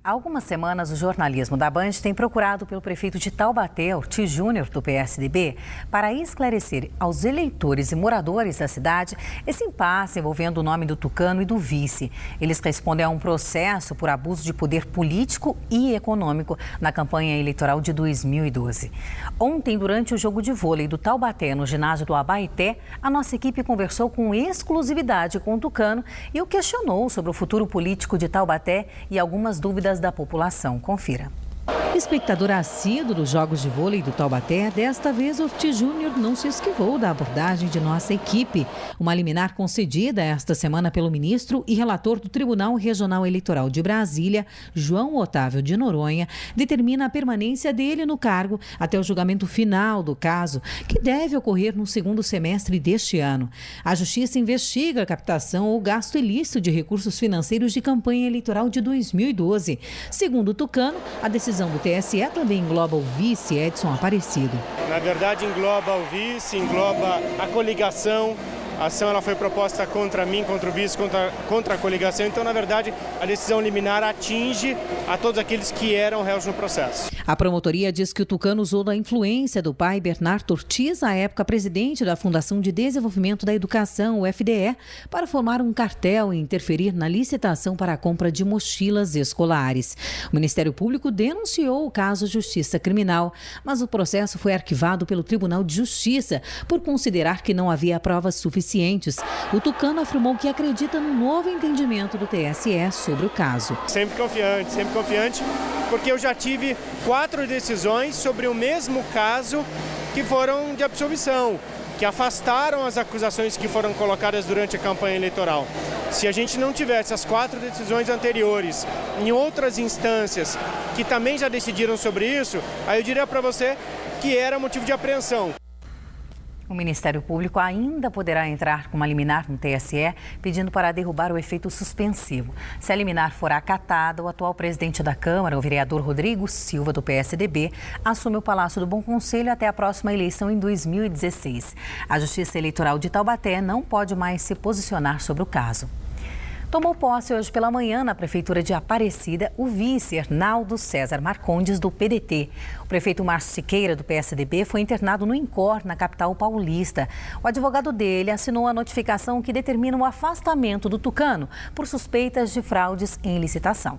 Há algumas semanas, o jornalismo da Band tem procurado pelo prefeito de Taubaté, Ortiz Júnior, do PSDB, para esclarecer aos eleitores e moradores da cidade esse impasse envolvendo o nome do Tucano e do vice. Eles respondem a um processo por abuso de poder político e econômico na campanha eleitoral de 2012. Ontem, durante o jogo de vôlei do Taubaté no ginásio do Abaeté, a nossa equipe conversou com exclusividade com o Tucano e o questionou sobre o futuro político de Taubaté e algumas dúvidas da população. Confira. Espectador assíduo dos jogos de vôlei do Taubaté, desta vez Ortiz Júnior não se esquivou da abordagem de nossa equipe. Uma liminar concedida esta semana pelo ministro e relator do Tribunal Regional Eleitoral de Brasília, João Otávio de Noronha, determina a permanência dele no cargo até o julgamento final do caso, que deve ocorrer no segundo semestre deste ano. A Justiça investiga a captação ou gasto ilícito de recursos financeiros de campanha eleitoral de 2012. Segundo o Tucano, a decisão do TSE também engloba o vice Edson Aparecido. Na verdade, engloba o vice, engloba a coligação. A ação ela foi proposta contra mim, contra o vice, contra a coligação. Então, na verdade, a decisão liminar atinge a todos aqueles que eram réus no processo. A promotoria diz que o Tucano usou da influência do pai Bernardo Ortiz, à época presidente da Fundação de Desenvolvimento da Educação, o FDE, para formar um cartel e interferir na licitação para a compra de mochilas escolares. O Ministério Público denunciou o caso à Justiça Criminal, mas o processo foi arquivado pelo Tribunal de Justiça por considerar que não havia provas suficientes. O Tucano afirmou que acredita no novo entendimento do TSE sobre o caso. Sempre confiante, porque eu já tive 4 decisões sobre o mesmo caso que foram de absolvição, que afastaram as acusações que foram colocadas durante a campanha eleitoral. Se a gente não tivesse as 4 decisões anteriores em outras instâncias que também já decidiram sobre isso, aí eu diria para você que era motivo de apreensão. O Ministério Público ainda poderá entrar com uma liminar no TSE pedindo para derrubar o efeito suspensivo. Se a liminar for acatada, o atual presidente da Câmara, o vereador Rodrigo Silva, do PSDB, assume o Palácio do Bom Conselho até a próxima eleição em 2016. A Justiça Eleitoral de Taubaté não pode mais se posicionar sobre o caso. Tomou posse hoje pela manhã na Prefeitura de Aparecida o vice Arnaldo César Marcondes, do PDT. O prefeito Márcio Siqueira, do PSDB, foi internado no INCOR, na capital paulista. O advogado dele assinou a notificação que determina o afastamento do Tucano por suspeitas de fraudes em licitação.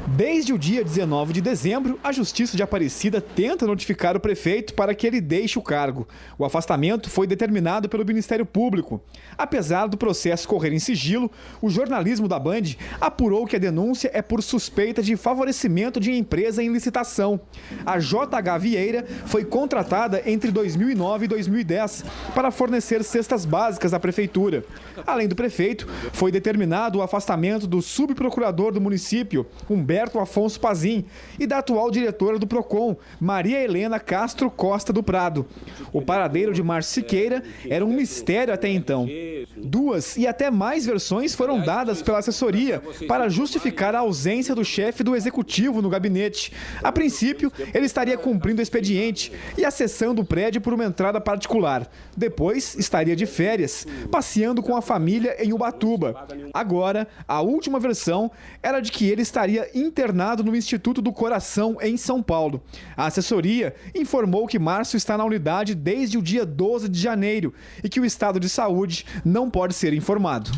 Desde o dia 19 de dezembro, a Justiça de Aparecida tenta notificar o prefeito para que ele deixe o cargo. O afastamento foi determinado pelo Ministério Público. Apesar do processo correr em sigilo, o jornalismo da Band apurou que a denúncia é por suspeita de favorecimento de empresa em licitação. A JH Vieira foi contratada entre 2009 e 2010 para fornecer cestas básicas à prefeitura. Além do prefeito, foi determinado o afastamento do subprocurador do município, Humberto Afonso Pazin, e da atual diretora do PROCON, Maria Helena Castro Costa do Prado. O paradeiro de Márcio Siqueira era um mistério até então. 2 e até mais versões foram dadas pela assessoria para justificar a ausência do chefe do executivo no gabinete. A princípio, ele estaria cumprindo o expediente e acessando o prédio por uma entrada particular. Depois, estaria de férias, passeando com a família em Ubatuba. Agora, a última versão era de que ele estaria internado no Instituto do Coração, em São Paulo. A assessoria informou que Márcio está na unidade desde o dia 12 de janeiro e que o estado de saúde não pode ser informado.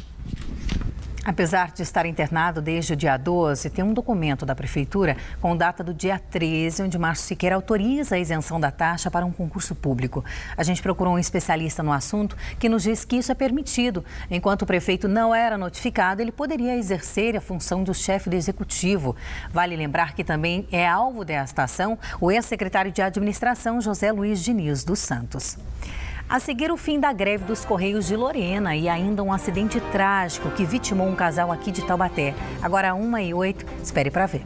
Apesar de estar internado desde o dia 12, tem um documento da Prefeitura com data do dia 13, onde Márcio Siqueira autoriza a isenção da taxa para um concurso público. A gente procurou um especialista no assunto que nos diz que isso é permitido. Enquanto o prefeito não era notificado, ele poderia exercer a função do chefe do executivo. Vale lembrar que também é alvo desta ação o ex-secretário de Administração, José Luiz Diniz dos Santos. A seguir, o fim da greve dos Correios de Lorena e ainda um acidente trágico que vitimou um casal aqui de Taubaté. Agora 1h08, espere para ver.